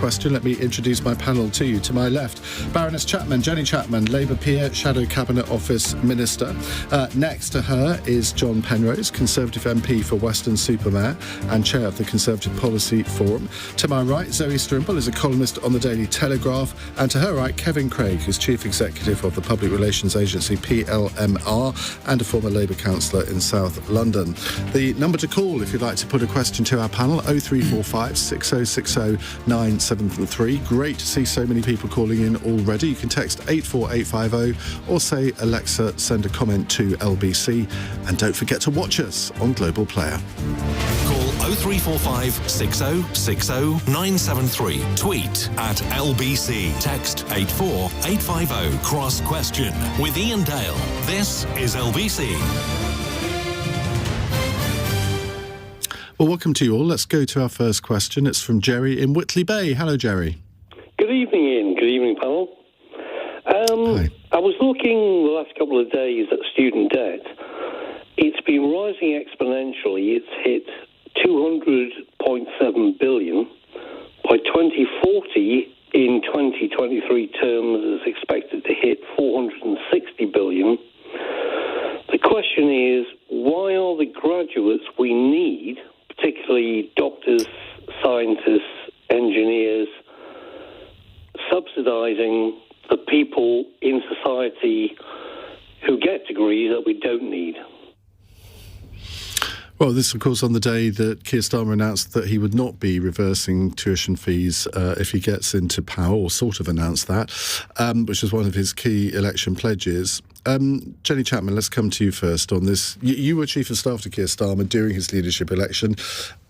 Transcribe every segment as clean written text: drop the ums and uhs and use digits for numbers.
question, let me introduce my panel to you. To my left, Baroness Chapman, Jenny Chapman, Labour peer, Shadow Cabinet Office Minister. Next to her is John Penrose, Conservative MP for Weston-Super-Mare and Chair of the Conservative Policy Forum. To my right, Zoe Strimpel is a columnist on the Daily Telegraph. And to her right, Kevin Craig, who's Chief Executive of the Public Relations Agency PLMR and a former Labour councillor in South London. The number to call if you'd like to put a question to our panel, 0345 6060 973. Great to see so many people calling in already. You can text 84850 or say, Alexa, send a comment to LBC. And don't forget to watch us on Global Player. Call 0345 6060 973. Tweet at LBC. Text 84850. Cross question with Iain Dale. This is LBC. Well, welcome to you all. Let's go to our first question. It's from Jerry in Whitley Bay. Hello, Jerry. Good evening, Ian. Good evening, panel. Hi. I was looking the last couple of days at student debt. It's been rising exponentially. It's hit 200.7 billion. By 2040, in 2023 terms, is expected to hit 460 billion. The question is, why are the graduates we need, particularly doctors, scientists, engineers, subsidising the people in society who get degrees that we don't need? Well, this, of course, on the day that Keir Starmer announced that he would not be reversing tuition fees if he gets into power, or sort of announced that, which was one of his key election pledges. Jenny Chapman, let's come to you first on this. You were Chief of Staff to Keir Starmer during his leadership election.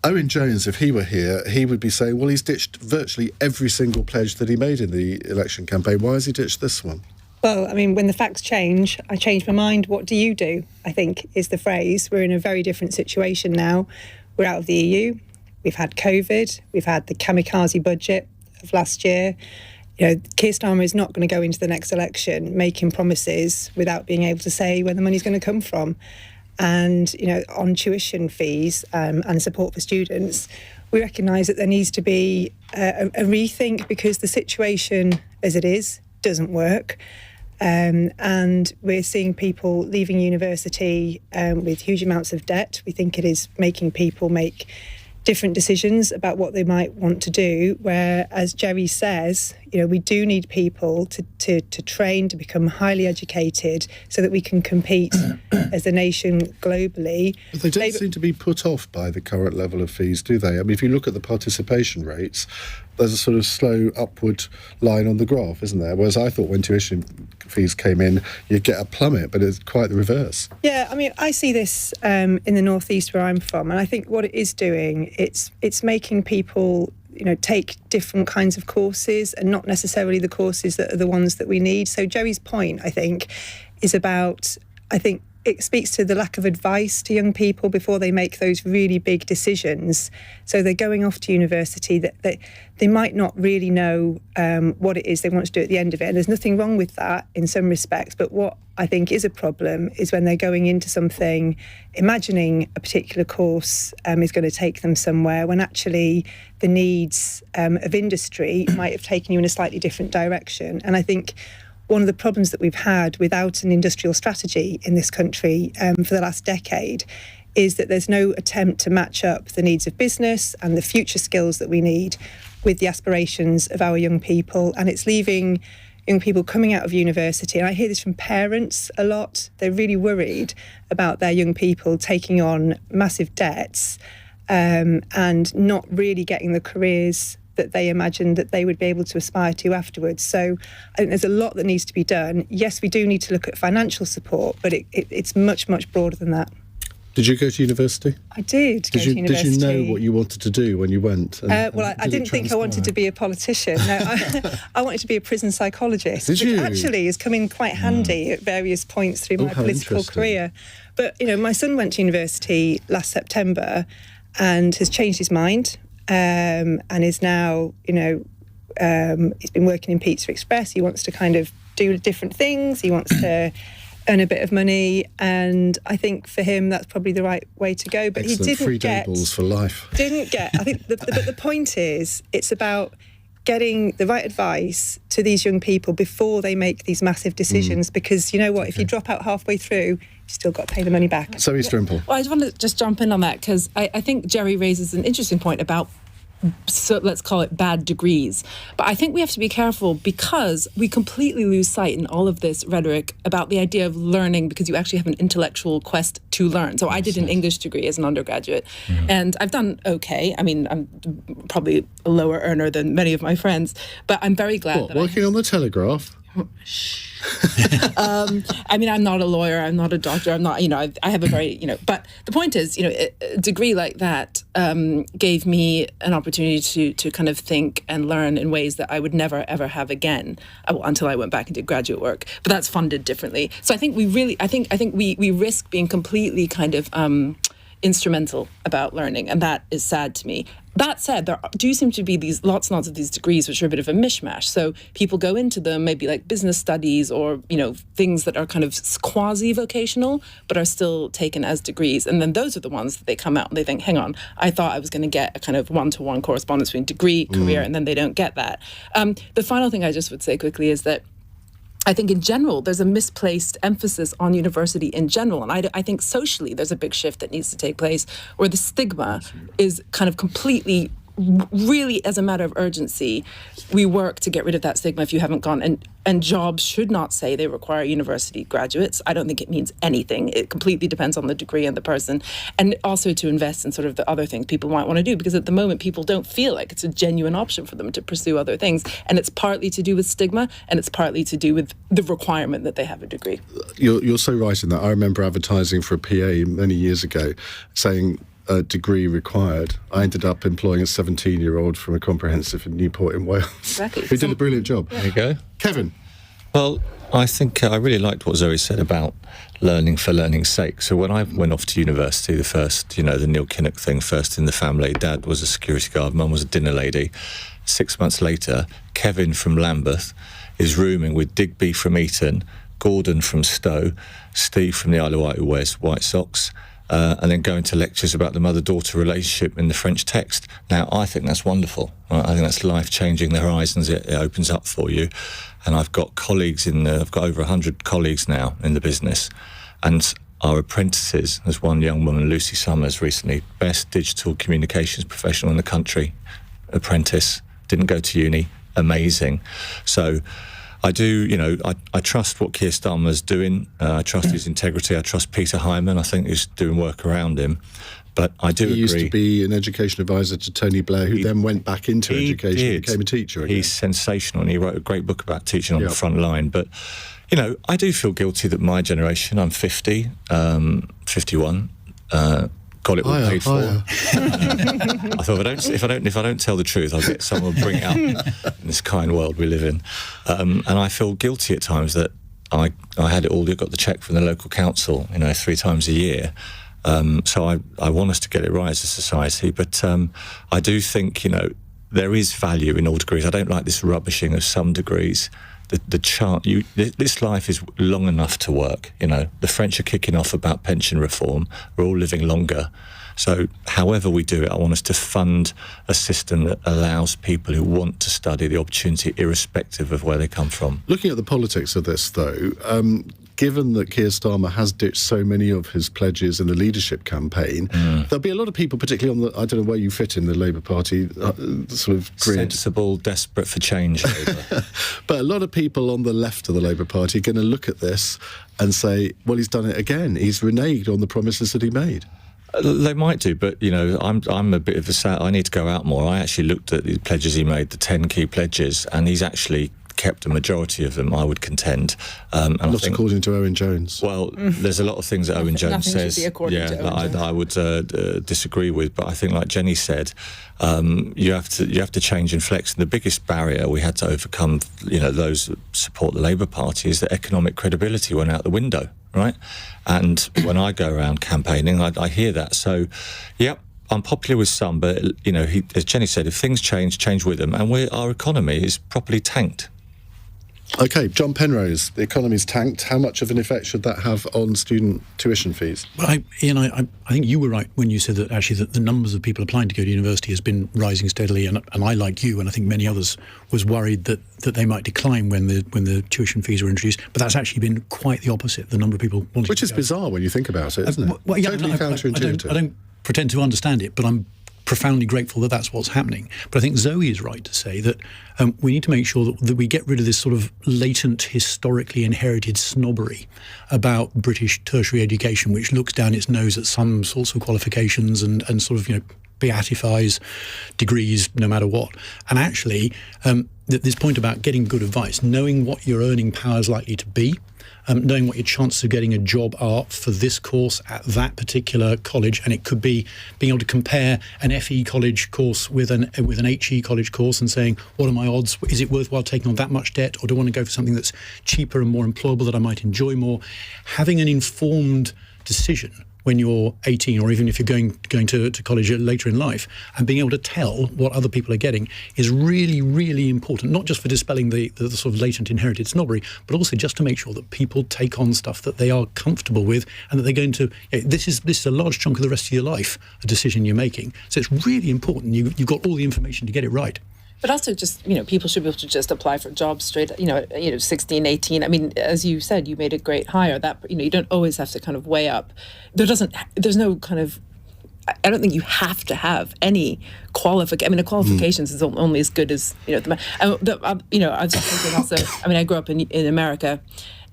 Owen Jones, if he were here, he would be saying, well, he's ditched virtually every single pledge that he made in the election campaign. Why has he ditched this one? Well, I mean, when the facts change, I change my mind. What do you do? I think is the phrase. We're in a very different situation now. We're out of the EU. We've had COVID. We've had the kamikaze budget of last year. You know, Keir Starmer is not going to go into the next election making promises without being able to say where the money's going to come from. And, you know, on tuition fees and support for students, we recognise that there needs to be a rethink, because the situation as it is doesn't work. And we're seeing people leaving university with huge amounts of debt. We think it is making people make different decisions about what they might want to do, where, as Jerry says, you know, we do need people to train, to become highly educated so that we can compete as a nation globally. But they don't seem to be put off by the current level of fees, do they? I mean, if you look at the participation rates, there's a sort of slow upward line on the graph, isn't there? Whereas I thought when tuition fees came in, you'd get a plummet, but it's quite the reverse. Yeah, I mean, I see this in the northeast where I'm from, and I think what it is doing, it's making people, you know, take different kinds of courses and not necessarily the courses that are the ones that we need. So Jerry's point, I think, is about, I think, it speaks to the lack of advice to young people before they make those really big decisions. So they're going off to university that they might not really know what it is they want to do at the end of it. And there's nothing wrong with that in some respects. But what I think is a problem is when they're going into something, imagining a particular course is going to take them somewhere, when actually the needs of industry might have taken you in a slightly different direction. And I think one of the problems that we've had without an industrial strategy in this country for the last decade is that there's no attempt to match up the needs of business and the future skills that we need with the aspirations of our young people. And it's leaving young people coming out of university, and I hear this from parents a lot, they're really worried about their young people taking on massive debts and not really getting the careers that they imagined that they would be able to aspire to afterwards. So I think there's a lot that needs to be done. Yes, we do need to look at financial support, but it's much, much broader than that. Did you go to university? I did go to university. Did you know what you wanted to do when you went? Well, I didn't think I wanted to be a politician. No, I wanted to be a prison psychologist. Did you? Which actually has come in quite handy at various points through my political career. But, you know, my son went to university last September and has changed his mind. And is now, you know, he's been working in Pizza Express. He wants to kind of do different things. He wants to earn a bit of money, and I think for him that's probably the right way to go. But Excellent. he didn't free get balls for life. Didn't get. I think, but the point is, it's about getting the right advice to these young people before they make these massive decisions, because you know what, if you drop out halfway through, you've still got to pay the money back. Zoe Strimpel. Well, I just want to just jump in on that, because I think Jerry raises an interesting point about, so let's call it bad degrees. But I think we have to be careful, because we completely lose sight in all of this rhetoric about the idea of learning because you actually have an intellectual quest to learn. So I did an English degree as an undergraduate, and I've done okay. I mean, I'm probably a lower earner than many of my friends, but I'm very glad that working on the Telegraph? I mean, I'm not a lawyer, I'm not a doctor, I'm not, I have a very, but the point is, a degree like that gave me an opportunity to kind of think and learn in ways that I would never, ever have again, until I went back and did graduate work. But that's funded differently. So I think we really, I think we risk being completely kind of instrumental about learning, and that is sad to me. That said, there do seem to be these lots and lots of these degrees which are a bit of a mishmash. So people go into them, maybe like business studies or, things that are kind of quasi-vocational, but are still taken as degrees. And then those are the ones that they come out and they think, hang on, I thought I was going to get a kind of one-to-one correspondence between degree, career, and then they don't get that. The final thing I just would say quickly is that I think in general, there's a misplaced emphasis on university in general. And I think socially, there's a big shift that needs to take place where the stigma is kind of completely, really as a matter of urgency, we work to get rid of that stigma if you haven't gone. And jobs should not say they require university graduates. I don't think it means anything. It completely depends on the degree and the person. And also to invest in sort of the other things people might want to do, because at the moment people don't feel like it's a genuine option for them to pursue other things. And it's partly to do with stigma, and it's partly to do with the requirement that they have a degree. You're so right in that. I remember advertising for a PA many years ago saying a degree required. I ended up employing a 17-year-old from a comprehensive in Newport in Wales. Exactly. Who did a brilliant job. There you go. Kevin. Well, I think I really liked what Zoe said about learning for learning's sake. So when I went off to university, the first, the Neil Kinnock thing, first in the family, Dad was a security guard, Mum was a dinner lady. 6 months later, Kevin from Lambeth is rooming with Digby from Eton, Gordon from Stowe, Steve from the Isle of Wight who wears white socks, and then going to lectures about the mother-daughter relationship in the French text. Now, I think that's wonderful. Right? I think that's life-changing. The horizons it opens up for you. And I've got colleagues I've got over 100 colleagues now in the business. And our apprentices, there's one young woman, Lucy Summers, recently, best digital communications professional in the country, apprentice, didn't go to uni, amazing. So I do, I trust what Keir Starmer's doing. I trust his integrity. I trust Peter Hyman. I think he's doing work around him. But I do agree. He used to be an education advisor to Tony Blair, who then went back into education and became a teacher again. He's sensational, and he wrote a great book about teaching on the front line. But, I do feel guilty that my generation, I'm 50, 51, got it all paid for. I thought if I don't tell the truth, I'll get someone to bring it up in this kind world we live in. And I feel guilty at times that I had it all. Got the cheque from the local council, 3 times a year. So I want us to get it right as a society. But I do think there is value in all degrees. I don't like this rubbishing of some degrees. This life is long enough to work. The French are kicking off about pension reform. We're all living longer. So however we do it, I want us to fund a system that allows people who want to study the opportunity irrespective of where they come from. Looking at the politics of this, though, given that Keir Starmer has ditched so many of his pledges in the leadership campaign, there'll be a lot of people, particularly on I don't know where you fit in the Labour Party sort of grid. Sensible, desperate for change. But a lot of people on the left of the Labour Party are going to look at this and say, well, he's done it again. He's reneged on the promises that he made. They might do, but I'm a bit of I need to go out more. I actually looked at the pledges he made, the 10 key pledges, and he's actually kept a majority of them, I would contend. And Not according to Owen Jones. Well, there's a lot of things that Owen Jones says. That I would disagree with. But I think, like Jenny said, you have to change and flex. And the biggest barrier we had to overcome, those that support the Labour Party, is that economic credibility went out the window, right? And when I go around campaigning, I hear that. So, yep. I'm popular with some, but as Jenny said, if things change with them, and our economy is properly tanked. OK, John Penrose, the economy's tanked. How much of an effect should that have on student tuition fees? Well, Ian, I think you were right when you said that actually that the numbers of people applying to go to university has been rising steadily, and I, like you, and I think many others, was worried that they might decline when the tuition fees were introduced. But that's actually been quite the opposite. The number of people wanting Which to is go. bizarre when you think about it, isn't it? Well, yeah, Totally counterintuitive. I don't pretend to understand it, but I'm profoundly grateful that that's what's happening. But I think Zoe is right to say that we need to make sure that we get rid of this sort of latent, historically inherited snobbery about British tertiary education, which looks down its nose at some sorts of qualifications and sort of, beatifies degrees no matter what. And actually, this point about getting good advice, knowing what your earning power is likely to be, knowing what your chances of getting a job are for this course at that particular college, and it could be being able to compare an FE college course with an HE college course and saying, what are my odds? Is it worthwhile taking on that much debt, or do I want to go for something that's cheaper and more employable that I might enjoy more? Having an informed decision when you're 18, or even if you're going to college later in life, and being able to tell what other people are getting is really, really important, not just for dispelling the sort of latent inherited snobbery, but also just to make sure that people take on stuff that they are comfortable with and that they're going to... This is a large chunk of the rest of your life, a decision you're making. So it's really important you've got all the information to get it right. But also just, people should be able to just apply for jobs straight, 16, 18. I mean, as you said, you made a great hire. That, you don't always have to kind of weigh up. There's no kind of, I don't think you have to have any qualification. I mean, the qualifications is only as good as, I was just thinking also, I grew up in America,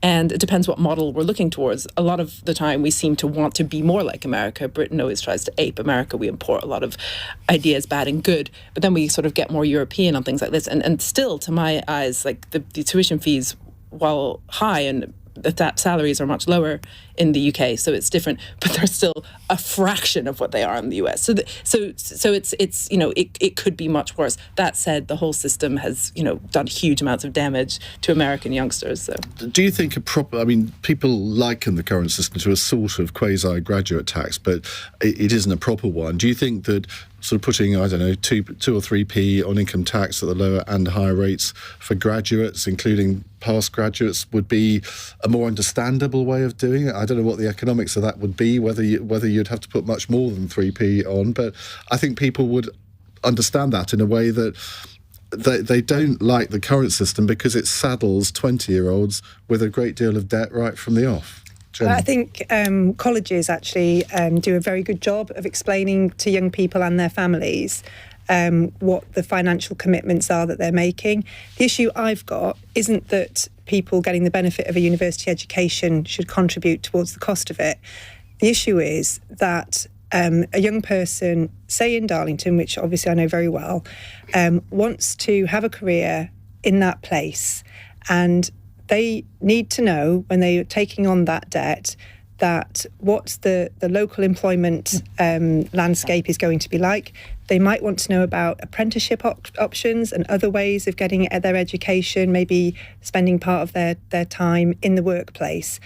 and it depends what model we're looking towards. A lot of the time we seem to want to be more like America. Britain always tries to ape America. We import a lot of ideas, bad and good, but then we sort of get more European on things like this. And still, to my eyes, like the tuition fees, while high, and that salaries are much lower in the UK, so it's different, but they're still a fraction of what they are in the US. So it's it could be much worse. That said, the whole system has done huge amounts of damage to American youngsters. So, do you think people liken the current system to a sort of quasi-graduate tax, but it isn't a proper one? Do you think that sort of putting, 2 or 3p on income tax at the lower and higher rates for graduates, including past graduates, would be a more understandable way of doing it? I don't know what the economics of that would be, whether you'd have to put much more than 3p on, but I think people would understand that in a way that they don't like the current system because it saddles 20-year-olds with a great deal of debt right from the off. Jenny? I think colleges actually do a very good job of explaining to young people and their families what the financial commitments are that they're making. The issue I've got isn't that people getting the benefit of a university education should contribute towards the cost of it. The issue is that a young person, say in Darlington, which obviously I know very well, wants to have a career in that place, and they need to know when they're taking on that debt that what the local employment landscape is going to be like. They might want to know about apprenticeship options and other ways of getting at their education, maybe spending part of their time in the workplace.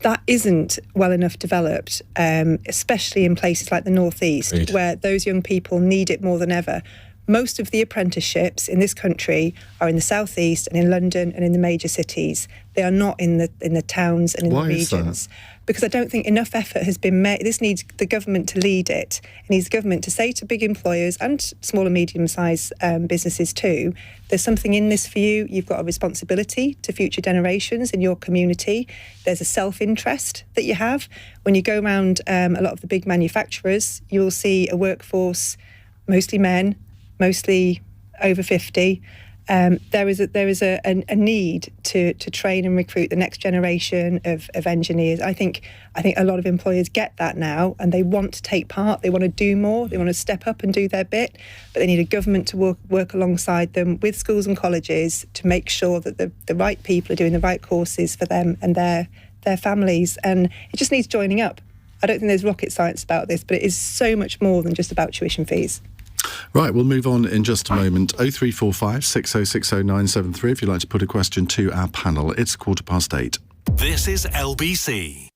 That isn't well enough developed, especially in places like the North East, Right, where those young people need it more than ever. Most of the apprenticeships in this country are in the South East and in London and in the major cities. They are not in the towns and in Why the is that? regions. Because I don't think enough effort has been made. This needs the government to lead it. It needs the government to say to big employers and small and medium-sized businesses too, there's something in this for you. You've got a responsibility to future generations in your community. There's a self-interest that you have. When you go around a lot of the big manufacturers, you'll see a workforce, mostly men, mostly over 50. There is a need to train and recruit the next generation of engineers. I think a lot of employers get that now, and they want to take part. They want to do more. They want to step up and do their bit, but they need a government to work alongside them with schools and colleges to make sure that the right people are doing the right courses for them and their families. And it just needs joining up. I don't think there's rocket science about this, but it is so much more than just about tuition fees. Right, we'll move on in just a moment. 0345 6060 973 if you'd like to put a question to our panel. It's 8:15. This is LBC.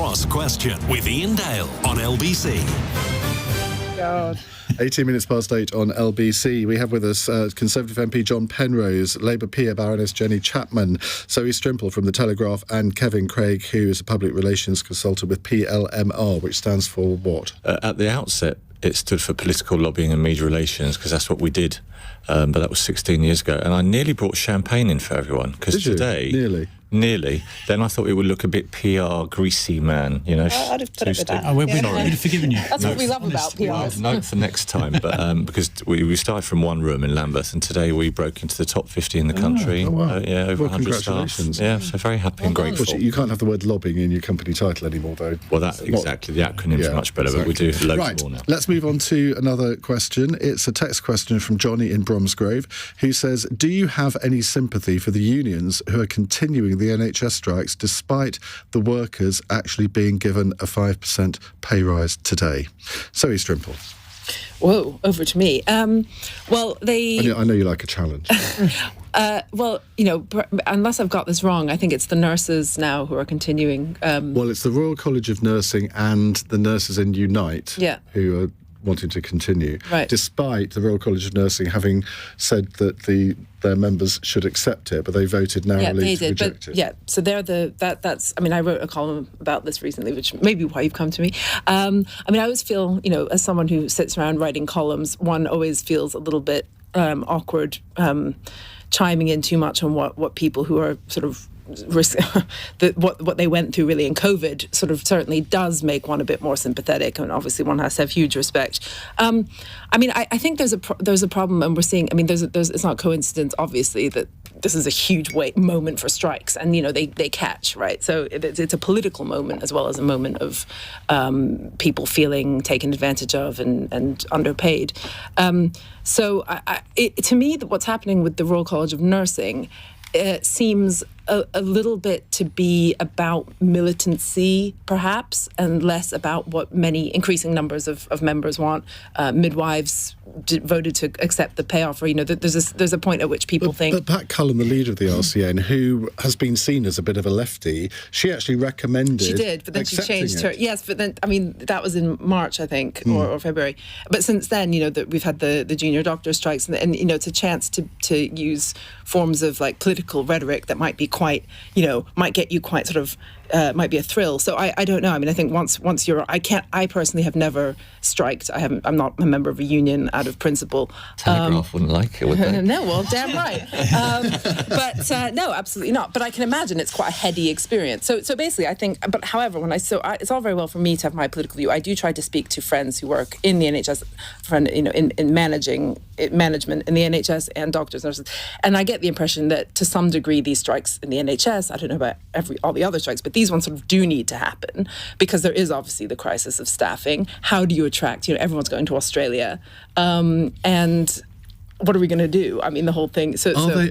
Cross Question with Iain Dale on LBC. God. 18 minutes past 8 on LBC. We have with us Conservative MP John Penrose, Labour peer Baroness Jenny Chapman, Zoe Strimpel from The Telegraph, and Kevin Craig, who is a public relations consultant with PLMR, which stands for what? At the outset, it stood for political lobbying and media relations, because that's what we did. But that was 16 years ago. And I nearly brought champagne in for everyone, because today... Nearly. Then I thought it would look a bit PR, greasy man, you know. I'd have put it with that. Oh, we'd have forgiven you. That's what we love about PR. Note for next time, but because we started from one room in Lambeth, and today we broke into the top 50 in the country. Wow. Over 100 staff. Congratulations. Yeah, so very happy and grateful. Unfortunately, you can't have the word lobbying in your company title anymore, though. Well, that's exactly. The acronym's much better, but we do loads more now. Let's move on to another question. It's a text question from Johnny in Bromsgrove, who says, do you have any sympathy for the unions who are continuing the NHS strike despite the workers actually being given a 5% pay rise today? Zoe Strimpel. Whoa, over to me. Well, I know you like a challenge. Well, unless I've got this wrong, I think it's the nurses now who are continuing. Well, it's the Royal College of Nursing and the Nurses in Unite who are wanting to continue, despite the Royal College of Nursing having said that their members should accept it, but they voted narrowly to reject it. So they're that's. I mean, I wrote a column about this recently, which may be why you've come to me. I always feel, as someone who sits around writing columns, one always feels a little bit awkward chiming in too much on what people who are sort of what they went through really in COVID sort of certainly does make one a bit more sympathetic, and obviously one has to have huge respect. I think there's a problem, and we're seeing. There's it's not coincidence, obviously, that this is a huge moment for strikes, and they catch, right. So it's a political moment as well as a moment of people feeling taken advantage of and underpaid. To me, what's happening with the Royal College of Nursing seems a little bit to be about militancy, perhaps, and less about what many increasing numbers of members want. Midwives voted to accept the pay offer. There's a point at which people think. But Pat Cullen, the leader of the RCN, who has been seen as a bit of a lefty, she actually recommended. She did, but then she changed her. Yes, but then that was in March, I think, or February. But since then, that we've had the junior doctor strikes, and it's a chance to use forms of like political rhetoric that might be quite, might get you quite sort of, might be a thrill. So I don't know. I think once you're, I personally have never striked. I'm not a member of a union out of principle. Telegraph wouldn't like it, would they? No, well, damn right. But no, absolutely not. But I can imagine it's quite a heady experience. So basically, I think. But however, it's all very well for me to have my political view. I do try to speak to friends who work in the NHS, in management in the NHS and doctors, nurses, and I get the impression that to some degree these strikes in the NHS, I don't know about all the other strikes, but these ones sort of do need to happen because there is obviously the crisis of staffing. How do you attract? Everyone's going to Australia, and what are we going to do? The whole thing.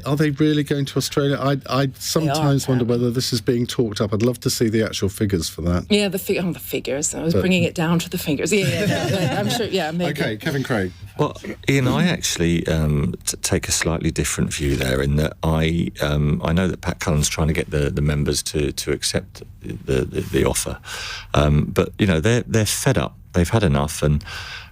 Are they really going to Australia? I sometimes wonder whether this is being talked up. I'd love to see the actual figures for that. Yeah, the figures. I was bringing it down to the figures. I'm sure. Yeah, maybe. Okay, Kevin Craig. Well, Iain, I actually take a slightly different view there, in that I know that Pat Cullen's trying to get the members to accept the offer, but they're fed up. They've had enough, and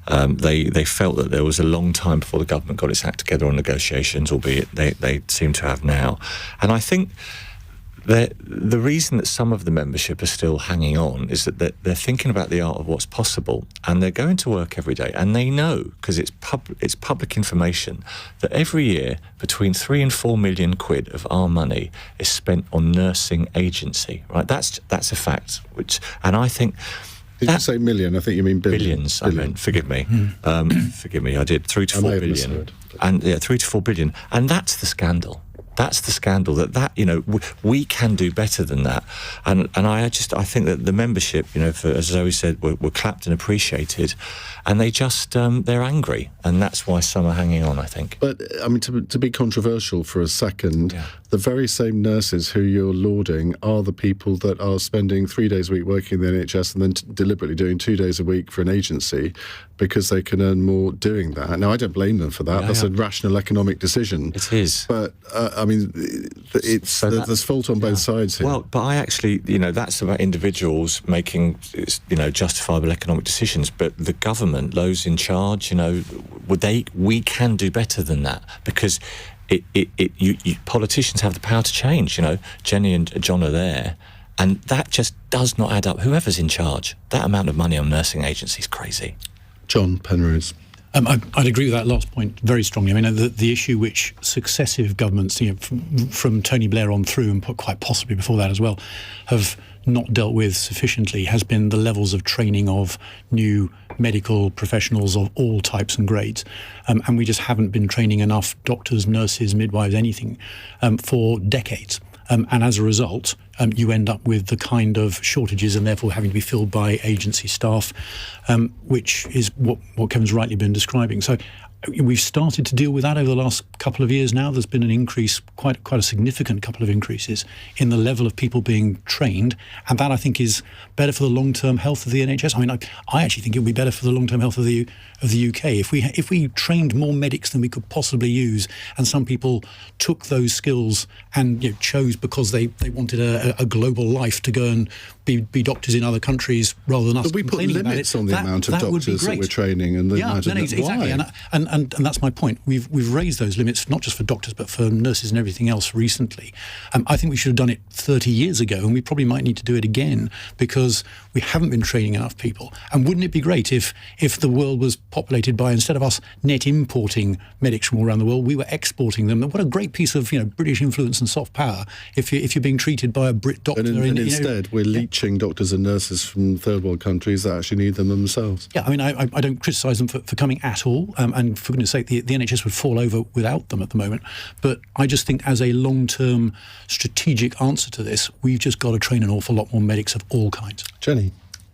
they felt that there was a long time before the government got its act together on negotiations, albeit they seem to have now. And I think the reason that some of the membership are still hanging on is that they're thinking about the art of what's possible, and they're going to work every day, and they know, because it's public information, that every year between 3 and 4 million quid of our money is spent on nursing agency. Right, that's a fact. And I think. Did you say million? I think you mean billions. I meant, forgive me. Forgive me, I did. 3 to 4 billion. Misheard. And 3 to 4 billion. And that's the scandal. That's the scandal, that we can do better than that. And I think that the membership, as Zoe said, were clapped and appreciated, and they just, they're angry. And that's why some are hanging on, I think. But, to be controversial for a second, the very same nurses who you're lauding are the people that are spending 3 days a week working in the NHS and then deliberately doing 2 days a week for an agency because they can earn more doing that. Now, I don't blame them for that. That's a rational economic decision. It is. But, mean, there's fault on both sides here. Well, but I actually, that's about individuals making, justifiable economic decisions. But the government, those in charge, we can do better than that, because politicians have the power to change. Jenny and John are there, and that just does not add up. Whoever's in charge, that amount of money on nursing agencies is crazy. John Penrose. I'd agree with that last point very strongly. I mean, the issue which successive governments, from Tony Blair on through, and quite possibly before that as well, have not dealt with sufficiently has been the levels of training of new medical professionals of all types and grades. And we just haven't been training enough doctors, nurses, midwives, anything, for decades. And as a result, you end up with the kind of shortages and therefore having to be filled by agency staff, which is what Kevin's rightly been describing. So we've started to deal with that over the last couple of years now. There's been an increase, quite a significant couple of increases in the level of people being trained, and that I think is better for the long-term health of the NHS. I mean, I actually think it would be better for the long-term health of the UK if we trained more medics than we could possibly use, and some people took those skills and chose because they wanted a global life to go and be doctors in other countries rather than us. But we put limits on the amount of doctors that we're training, and exactly. Why? And that's my point. We've raised those limits not just for doctors but for nurses and everything else recently. I think we should have done it 30 years ago, and we probably might need to do it again because we haven't been training enough people. And wouldn't it be great if the world was populated by, instead of us net importing medics from all around the world, we were exporting them? What a great piece of British influence and soft power if you're being treated by a Brit doctor. And instead we're leeching doctors and nurses from third world countries that actually need them themselves. Yeah, I mean, I don't criticise them for coming at all, and for goodness sake, the NHS would fall over without them at the moment. But I just think as a long-term strategic answer to this, we've just got to train an awful lot more medics of all kinds. Jenny?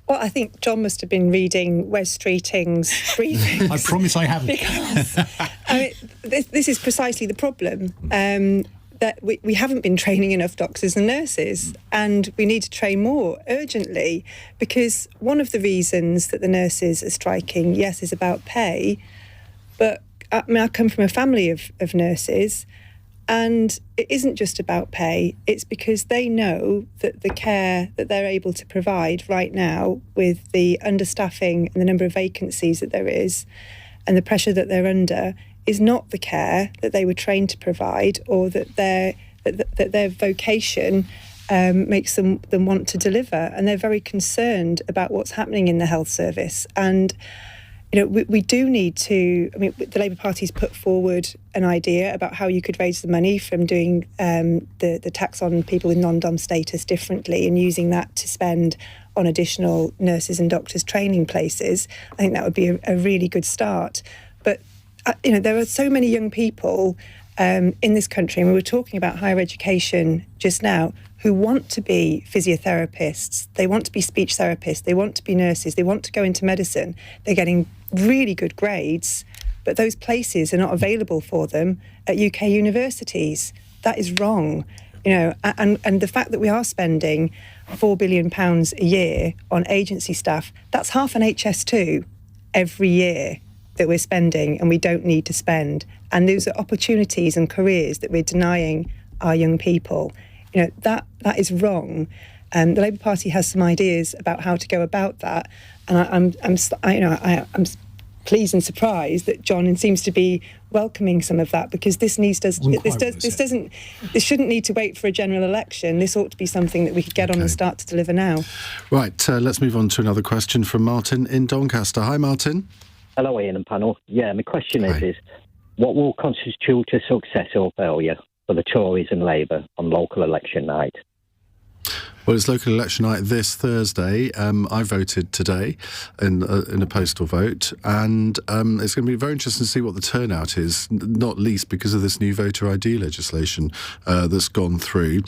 Well, I think John must have been reading Wes Streeting's briefings. I promise I haven't. Because this is precisely the problem. That we haven't been training enough doctors and nurses, and we need to train more urgently, because one of the reasons that the nurses are striking, yes, is about pay, but I come from a family of nurses, and it isn't just about pay. It's because they know that the care that they're able to provide right now, with the understaffing and the number of vacancies that there is and the pressure that they're under, is not the care that they were trained to provide, or that their vocation makes them want to deliver. And they're very concerned about what's happening in the health service. And we do need to. I mean, the Labour Party's put forward an idea about how you could raise the money from doing the tax on people with non-dom status differently, and using that to spend on additional nurses and doctors training places. I think that would be a really good start. But there are so many young people in this country, and we were talking about higher education just now, who want to be physiotherapists, they want to be speech therapists, they want to be nurses, they want to go into medicine. They're getting really good grades, but those places are not available for them at UK universities. That is wrong. And the fact that we are spending £4 billion a year on agency staff, that's half an HS2 every year that we're spending, and we don't need to spend. And those are opportunities and careers that we're denying our young people. That is wrong. The Labour Party has some ideas about how to go about that, and I'm pleased and surprised that John seems to be welcoming some of that, because this shouldn't need to wait for a general election. This ought to be something that we could get on and start to deliver now. Right, let's move on to another question from Martin in Doncaster. Hi, Martin. Hello, Ian and panel. Yeah, my question is what will constitute a success or failure for the Tories and Labour on local election night? Well, it's local election night this Thursday. I voted today in a postal vote, and it's going to be very interesting to see what the turnout is, not least because of this new voter ID legislation that's gone through.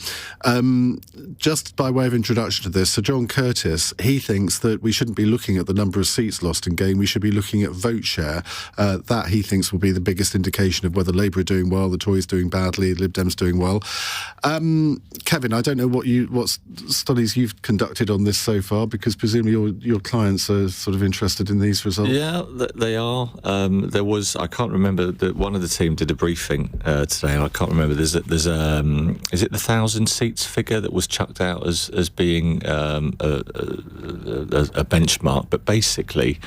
Just by way of introduction to this, Sir John Curtis, he thinks that we shouldn't be looking at the number of seats lost in game, we should be looking at vote share. That, he thinks, will be the biggest indication of whether Labour are doing well, the Tories doing badly, Lib Dems doing well. Kevin, I don't know what's studies you've conducted on this so far? Because presumably your clients are sort of interested in these results. Yeah, they are. There was, I can't remember, one of the team did a briefing today, and I can't remember. There's is it the 1,000 seats figure that was chucked out as being a benchmark? But basically,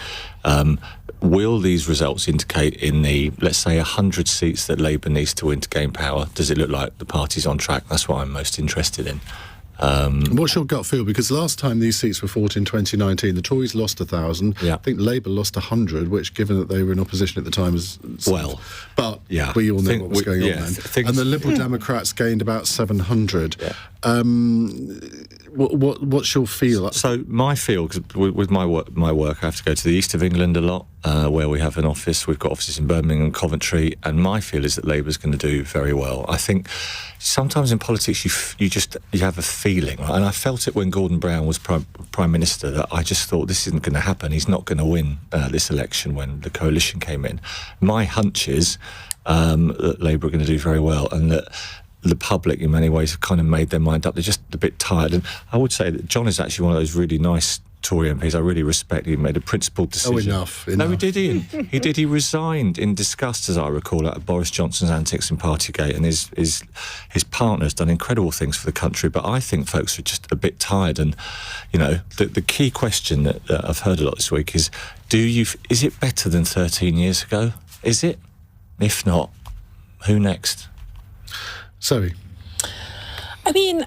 will these results indicate in the, let's say, 100 seats that Labour needs to win to gain power, does it look like the party's on track? That's what I'm most interested in. What's your gut feel? Because last time these seats were fought in 2019, the Tories lost 1,000. Yeah. I think Labour lost 100, which, given that they were in opposition at the time, was well. But yeah. we all know what was going on then. And the Liberal Democrats gained about 700. Yeah. What's your feel? So my feel, because with my work, I have to go to the east of England a lot, where we have an office. We've got offices in Birmingham and Coventry, and my feel is that Labour's going to do very well. I think sometimes in politics you have a feeling, right? And I felt it when Gordon Brown was Prime Minister, that I just thought this isn't going to happen. He's not going to win this election when the coalition came in. My hunch is that Labour are going to do very well, and that the public in many ways have kind of made their mind up. They're just a bit tired. And I would say that John is actually one of those really nice Tory MPs I really respect. He made a principled decision. Enough. No, he did, Ian. He did. He resigned in disgust, as I recall, out of Boris Johnson's antics in Partygate, and his partner's done incredible things for the country. But I think folks are just a bit tired. And, the key question that I've heard a lot this week is, is it better than 13 years ago? Is it? If not, who next? Zoe. I mean,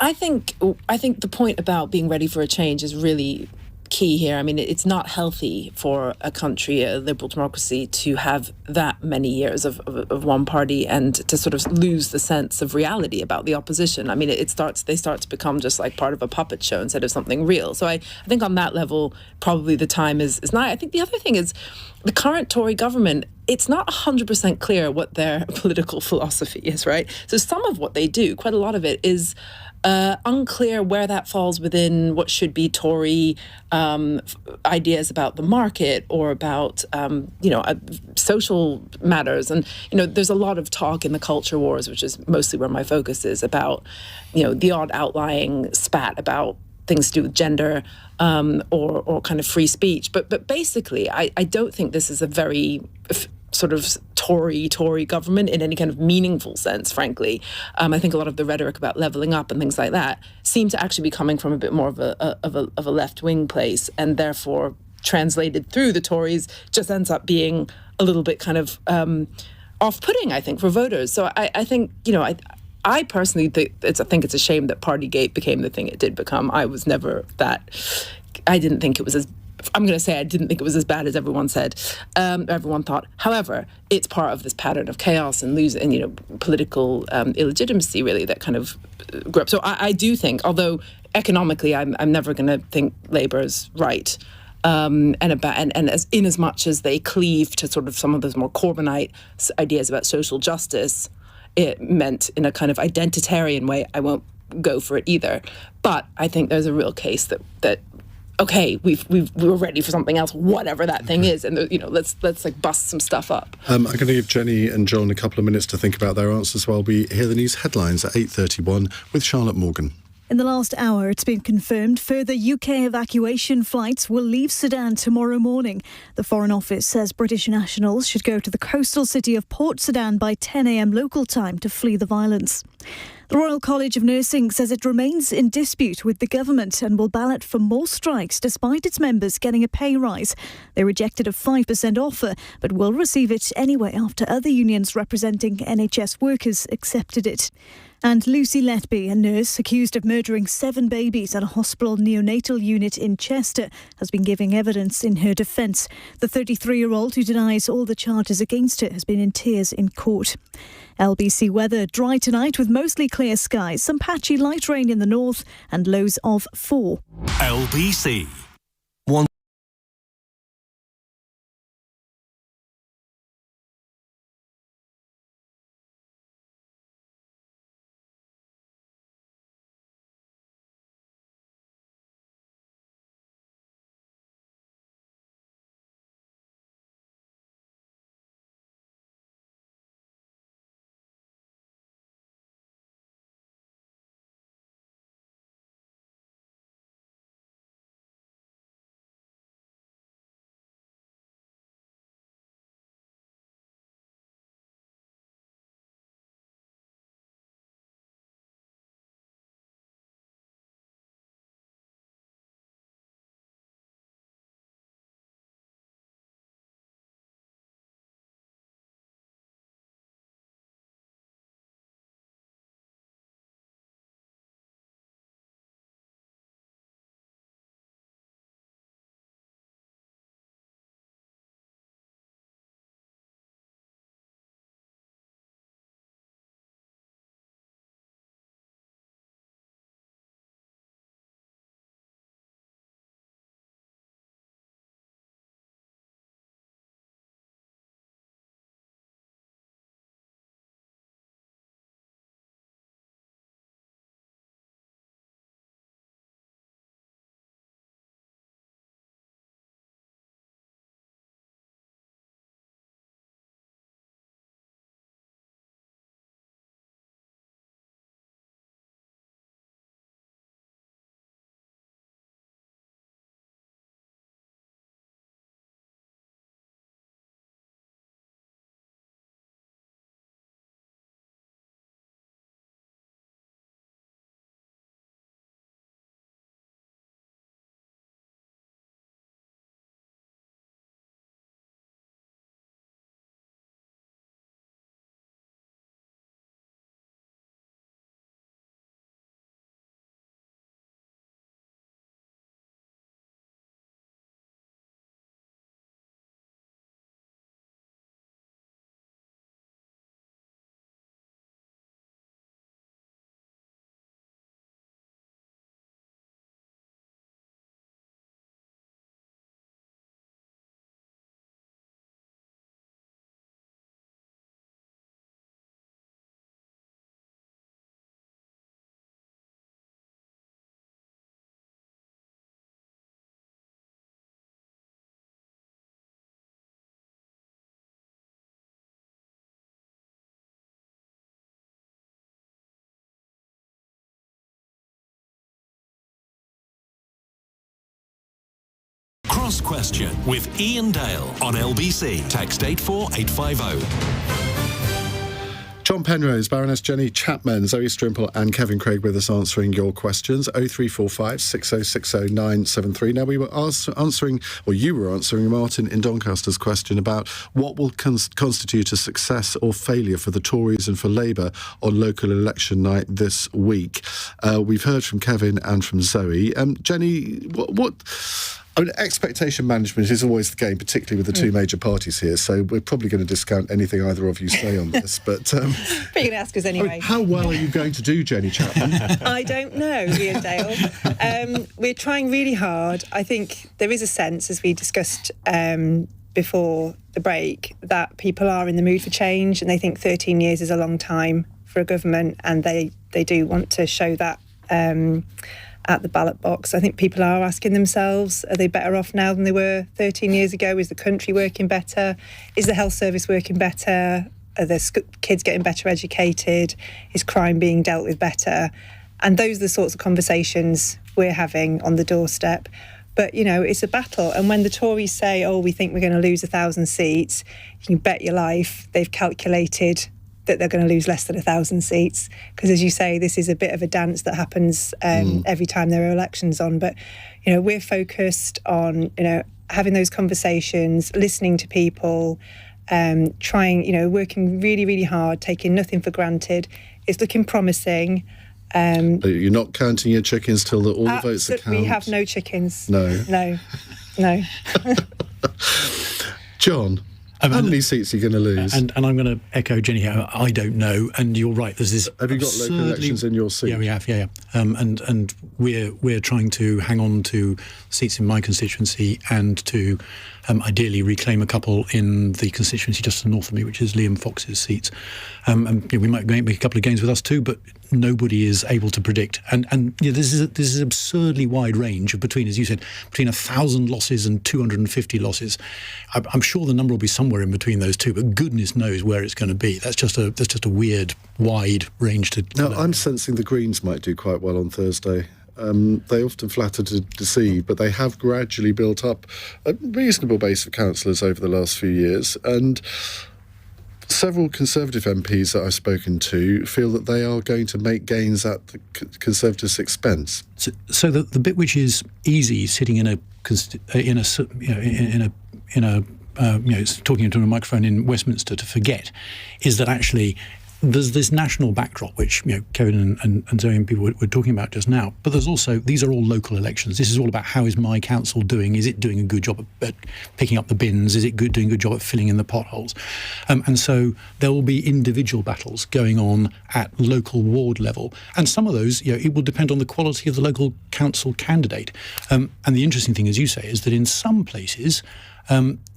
I think the point about being ready for a change is really key here. I mean, it's not healthy for a country, a liberal democracy, to have that many years of one party and to sort of lose the sense of reality about the opposition. I mean, they start to become just like part of a puppet show instead of something real. So I think on that level, probably the time is now. I think the other thing is the current Tory government, it's not 100% clear what their political philosophy is, right? So some of what they do, quite a lot of it, is unclear where that falls within what should be Tory ideas about the market or about, social matters. And, there's a lot of talk in the culture wars, which is mostly where my focus is, about, the odd outlying spat about things to do with gender or kind of free speech. But basically, I don't think this is a very sort of Tory government in any kind of meaningful sense, frankly. I think a lot of the rhetoric about levelling up and things like that seem to actually be coming from a bit more of a left-wing place, and therefore translated through the Tories just ends up being a little bit kind of off-putting, I think, for voters. So I think, I personally think it's a shame that Partygate became the thing it did become. I was never that. I didn't think it was as. I'm going to say I didn't think it was as bad as everyone said, everyone thought. However, it's part of this pattern of chaos and political illegitimacy, really, that kind of grew up. So I do think, although economically I'm never going to think Labour's right, and as much as they cleave to sort of some of those more Corbynite ideas about social justice, it meant in a kind of identitarian way, I won't go for it either. But I think there's a real case that okay, we were ready for something else, whatever that thing is, and let's like bust some stuff up. I'm going to give Jenny and John a couple of minutes to think about their answers while we hear the news headlines at 8:31 with Charlotte Morgan. In the last hour, it's been confirmed further UK evacuation flights will leave Sudan tomorrow morning. The Foreign Office says British nationals should go to the coastal city of Port Sudan by 10 a.m. local time to flee the violence. The Royal College of Nursing says it remains in dispute with the government and will ballot for more strikes despite its members getting a pay rise. They rejected a 5% offer but will receive it anyway after other unions representing NHS workers accepted it. And Lucy Letby, a nurse accused of murdering 7 babies at a hospital neonatal unit in Chester, has been giving evidence in her defence. The 33-year-old, who denies all the charges against her, has been in tears in court. LBC weather, dry tonight with mostly clear skies, some patchy light rain in the north and lows of 4. LBC Ask Question with Iain Dale on LBC. Text 84850. John Penrose, Baroness Jenny Chapman, Zoe Strimpel and Kevin Craig with us answering your questions. 0345 6060 973. Now, we were answering, or you were answering Martin in Doncaster's question about what will constitute a success or failure for the Tories and for Labour on local election night this week. We've heard from Kevin and from Zoe. Jenny, what I mean, expectation management is always the game, particularly with the two major parties here, so we're probably going to discount anything either of you say on this, but... But you're going to ask us anyway. I mean, how well are you going to do, Jenny Chapman? I don't know, Iain Dale. We're trying really hard. I think there is a sense, as we discussed before the break, that people are in the mood for change, and they think 13 years is a long time for a government, and they do want to show that... at the ballot box. I think people are asking themselves, are they better off now than they were 13 years ago? Is the country working better? Is the health service working better? Are the kids getting better educated? Is crime being dealt with better? And those are the sorts of conversations we're having on the doorstep. But, you know, it's a battle. And when the Tories say, oh, we think we're going to lose 1,000 seats, you can bet your life they've calculated that they're going to lose less than 1,000 seats. Because, as you say, this is a bit of a dance that happens every time there are elections on. But, you know, we're focused on, you know, having those conversations, listening to people, trying, you know, working really, really hard, taking nothing for granted. It's looking promising. You're not counting your chickens till all the votes are counted? We have no chickens. No. No. John? How many seats are you going to lose? And I'm going to echo Jenny here. I don't know. And you're right. There's this. Have you got local elections in your seat? Yeah, we have. Yeah. And we're trying to hang on to seats in my constituency and to ideally reclaim a couple in the constituency just to the north of me, which is Liam Fox's seats. And we might make a couple of gains with us too, but nobody is able to predict. And this is an absurdly wide range of between, as you said, between 1,000 losses and 250 losses. I'm sure the number will be somewhere in between those two, but goodness knows where it's going to be. That's just a weird, wide range to. Now, I'm sensing the Greens might do quite well on Thursday. They often flatter to deceive, but they have gradually built up a reasonable base of councillors over the last few years, and several Conservative MPs that I've spoken to feel that they are going to make gains at the Conservatives' expense. So the bit which is easy, sitting talking into a microphone in Westminster, to forget, is that actually there's this national backdrop, which Kevin and Zoe and people were talking about just now. But there's also, these are all local elections. This is all about how is my council doing? Is it doing a good job at picking up the bins? Is it doing a good job at filling in the potholes? And so there will be individual battles going on at local ward level. And some of those, it will depend on the quality of the local council candidate. And the interesting thing, as you say, is that in some places,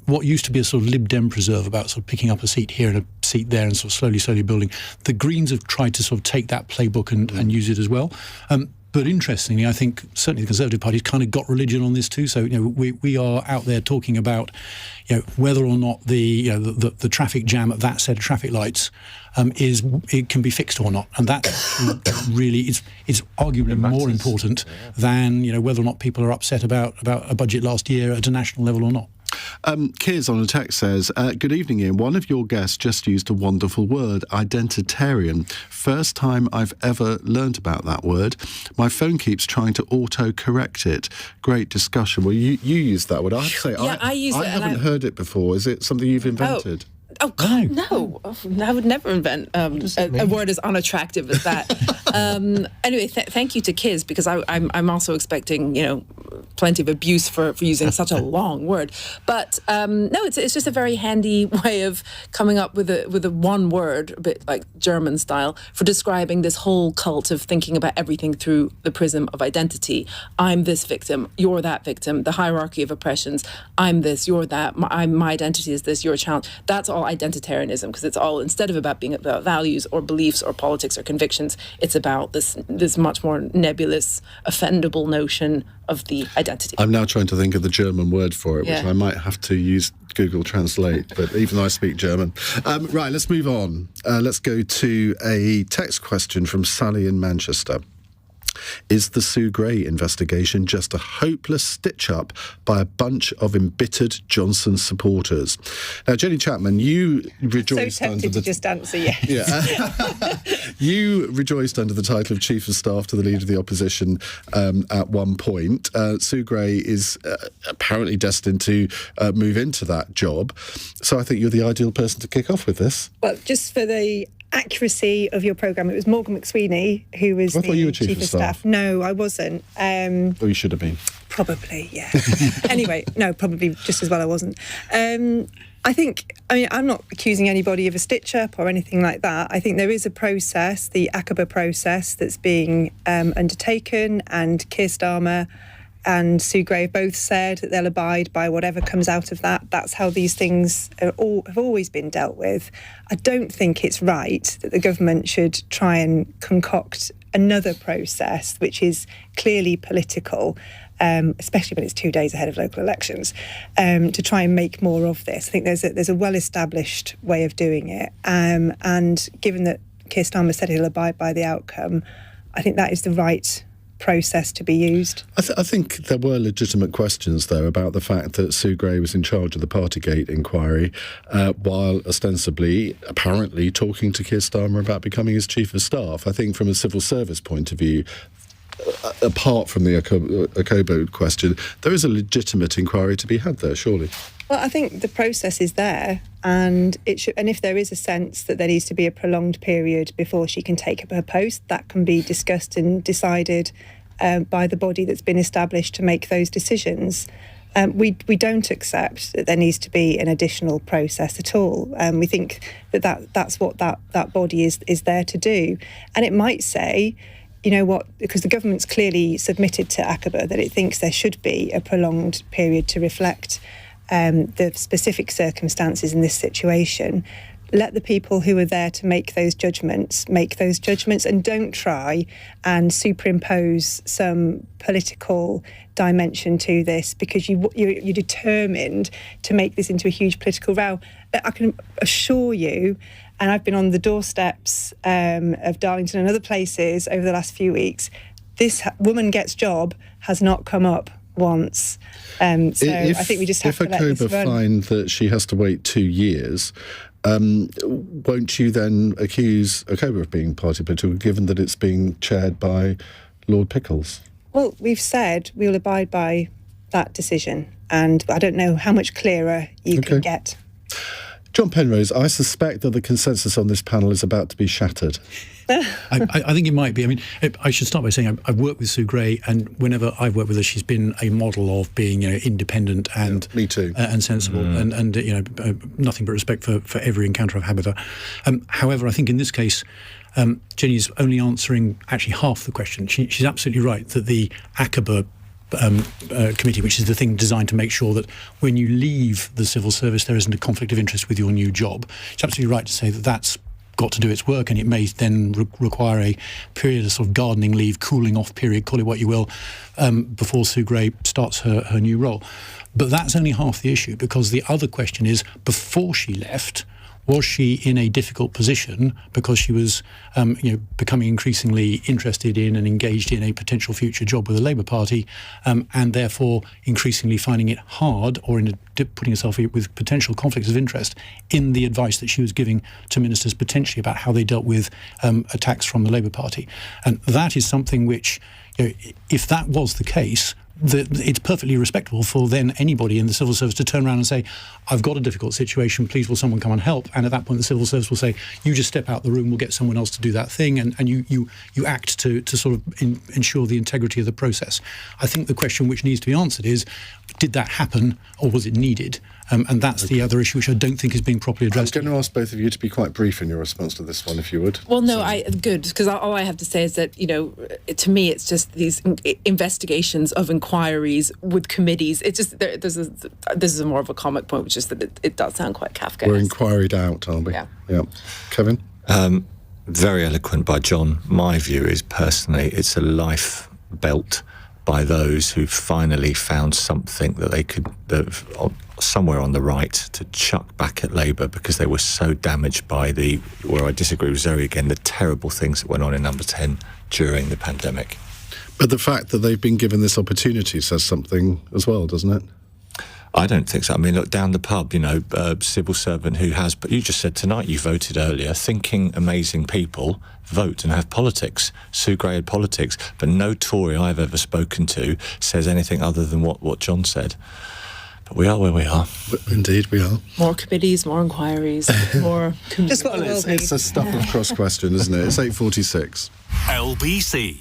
what used to be a sort of Lib Dem preserve about sort of picking up a seat here and a seat there and sort of slowly building, the Greens have tried to sort of take that playbook and use it as well. But interestingly, I think certainly the Conservative Party's kind of got religion on this too. So we are out there talking about whether or not the traffic jam at that set of traffic lights it can be fixed or not, and that really is arguably more important than whether or not people are upset about a budget last year at a national level or not. Kiers on a text says, good evening, Iain. One of your guests just used a wonderful word, identitarian. First time I've ever learnt about that word. My phone keeps trying to auto-correct it. Great discussion. Well, you used that word. I have to say, I haven't heard it before. Is it something you've invented? Oh, God, no. I would never invent a word as unattractive as that. Anyway, thank you to Kiz, because I'm also expecting, plenty of abuse for using such a long word. But no, it's just a very handy way of coming up with a one word, a bit like German style, for describing this whole cult of thinking about everything through the prism of identity. I'm this victim, you're that victim, the hierarchy of oppressions. I'm this, you're that, my identity is this, you're a challenge. That's all identitarianism, because it's all, instead of being about values or beliefs or politics or convictions, it's about this much more nebulous, offendable notion of the identity. I'm now trying to think of the German word for it, which I might have to use Google Translate, but even though I speak German. Right, let's move on. Let's go to a text question from Sally in Manchester. Is the Sue Gray investigation just a hopeless stitch-up by a bunch of embittered Johnson supporters? Now, Jenny Chapman, you rejoiced so tempted under the... to just answer yes. Yeah. You rejoiced under the title of Chief of Staff to the Leader of the Opposition at one point. Sue Gray is apparently destined to move into that job. So I think you're the ideal person to kick off with this. Well, just for the accuracy of your programme, it was Morgan McSweeney who was I thought you were Chief of Staff. No, I wasn't. Oh, you should have been. Probably, yeah. Anyway, no, probably just as well I wasn't. I'm not accusing anybody of a stitch-up or anything like that. I think there is a process, the Aqaba process, that's being undertaken, and Keir Starmer and Sue Gray have both said that they'll abide by whatever comes out of that. That's how these things have always been dealt with. I don't think it's right that the government should try and concoct another process which is clearly political, especially when it's 2 days ahead of local elections, to try and make more of this. I think there's a well-established way of doing it. And given that Keir Starmer said he'll abide by the outcome, I think that is the right process to be used. I think there were legitimate questions, though, about the fact that Sue Gray was in charge of the Partygate inquiry while ostensibly, apparently, talking to Keir Starmer about becoming his Chief of Staff. I think from a civil service point of view, apart from the Aqaba question, there is a legitimate inquiry to be had there, surely. Well, I think the process is there, and it should. And if there is a sense that there needs to be a prolonged period before she can take up her post, that can be discussed and decided by the body that's been established to make those decisions. We don't accept that there needs to be an additional process at all. We think that's what that body is there to do, and it might say, you know what, because the government's clearly submitted to Aqaba that it thinks there should be a prolonged period to reflect the specific circumstances in this situation. Let the people who are there to make those judgments, and don't try and superimpose some political dimension to this, because you're determined to make this into a huge political row. I can assure you, and I've been on the doorsteps of Darlington and other places over the last few weeks, this woman gets job has not come up once. I think we just have to let this run. If Aqaba find that she has to wait 2 years, won't you then accuse Aqaba of being party political, given that it's being chaired by Lord Pickles? Well, we've said we'll abide by that decision, and I don't know how much clearer you can get. John Penrose, I suspect that the consensus on this panel is about to be shattered. I think it might be. I mean, I should start by saying I've worked with Sue Gray, and whenever I've worked with her, she's been a model of being, independent and me too, and sensible, and nothing but respect for every encounter I've had with her. However, I think in this case, Jenny's only answering actually half the question. She's absolutely right that the Aqaba committee, which is the thing designed to make sure that when you leave the civil service there isn't a conflict of interest with your new job. She's absolutely right to say that that's got to do its work, and it may then require a period of sort of gardening leave, cooling off period, call it what you will, before Sue Gray starts her new role. But that's only half the issue, because the other question is, before she left, was she in a difficult position because she was becoming increasingly interested in and engaged in a potential future job with the Labour Party, and therefore increasingly finding it hard, or putting herself with potential conflicts of interest in the advice that she was giving to ministers potentially about how they dealt with attacks from the Labour Party. And that is something which, if that was the case, it's perfectly respectable for then anybody in the civil service to turn around and say, I've got a difficult situation, please will someone come and help? And at that point the civil service will say, you just step out the room, we'll get someone else to do that thing, and you act to sort of ensure the integrity of the process. I think the question which needs to be answered is, did that happen, or was it needed? And that's the other issue which I don't think is being properly addressed. I'm going to ask both of you to be quite brief in your response to this one, if you would. Well, no, good, because all I have to say is that, to me, it's just these investigations of inquiries with committees. It's just, this is more of a comic point, which is that it does sound quite Kafkaesque. We're inquiried out, aren't we? Yeah. Kevin? Very eloquent by John. My view is, personally, it's a life belt by those who finally found something that they could, somewhere on the right, to chuck back at Labour, because they were so damaged by where I disagree with Zoe again, the terrible things that went on in Number 10 during the pandemic. But the fact that they've been given this opportunity says something as well, doesn't it? I don't think so. I mean, look, down the pub, civil servant who has, but you just said tonight, you voted earlier, thinking amazing people vote and have politics. Sue Gray had politics, but no Tory I've ever spoken to says anything other than what John said. But we are where we are. Indeed, we are. More committees, more inquiries, more... Just what the world needs. It's a stuff of cross question, isn't it? It's 8:46. LBC.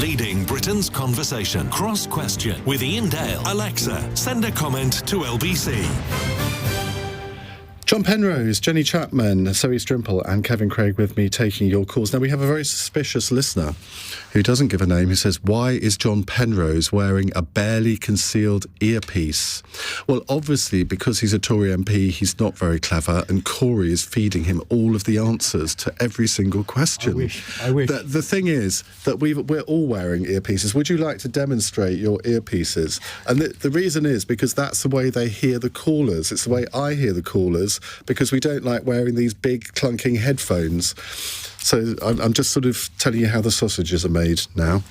Leading Britain's conversation. Cross Question with Iain Dale. Alexa, send a comment to LBC. John Penrose, Jenny Chapman, Zoe Strimpel and Kevin Craig with me taking your calls. Now, we have a very suspicious listener who doesn't give a name, who says, why is John Penrose wearing a barely concealed earpiece? Well, obviously, because he's a Tory MP, he's not very clever, and Corey is feeding him all of the answers to every single question. I wish. The thing is that we're all wearing earpieces. Would you like to demonstrate your earpieces? And the reason is because that's the way they hear the callers. It's the way I hear the callers, because we don't like wearing these big clunking headphones. So I'm just sort of telling you how the sausages are made now.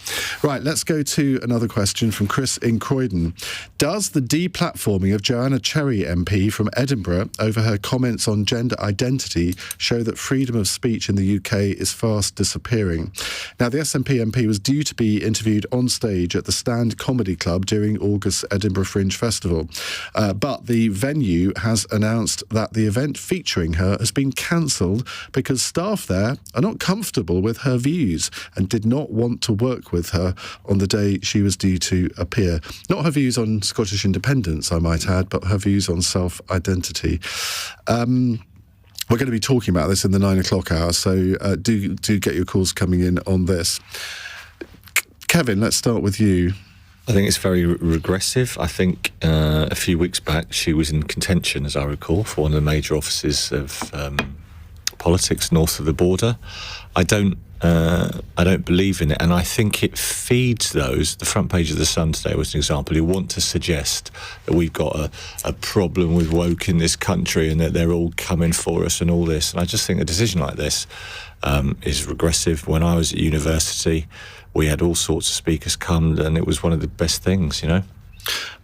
Right, let's go to another question from Chris in Croydon. Does the deplatforming of Joanna Cherry MP from Edinburgh over her comments on gender identity show that freedom of speech in the UK is fast disappearing? Now, the SNP MP was due to be interviewed on stage at the Stand Comedy Club during August's Edinburgh Fringe Festival. But the venue has announced that the event featuring her has been cancelled because staff there are not comfortable with her views and did not want to work with her on the day she was due to appear. Not her views on Scottish independence, I might add, but her views on self-identity. We're going to be talking about this in the 9 o'clock hour, so do get your calls coming in on this. Kevin, let's start with you. I think it's very regressive. I think a few weeks back she was in contention, as I recall, for one of the major offices of politics north of the border. I don't I don't believe in it, and I think it feeds those. The front page of the Sun today was an example who want to suggest that we've got a problem with woke in this country and that they're all coming for us and all this. And I just think a decision like this is regressive. When I was at university, we had all sorts of speakers come, and it was one of the best things, you know.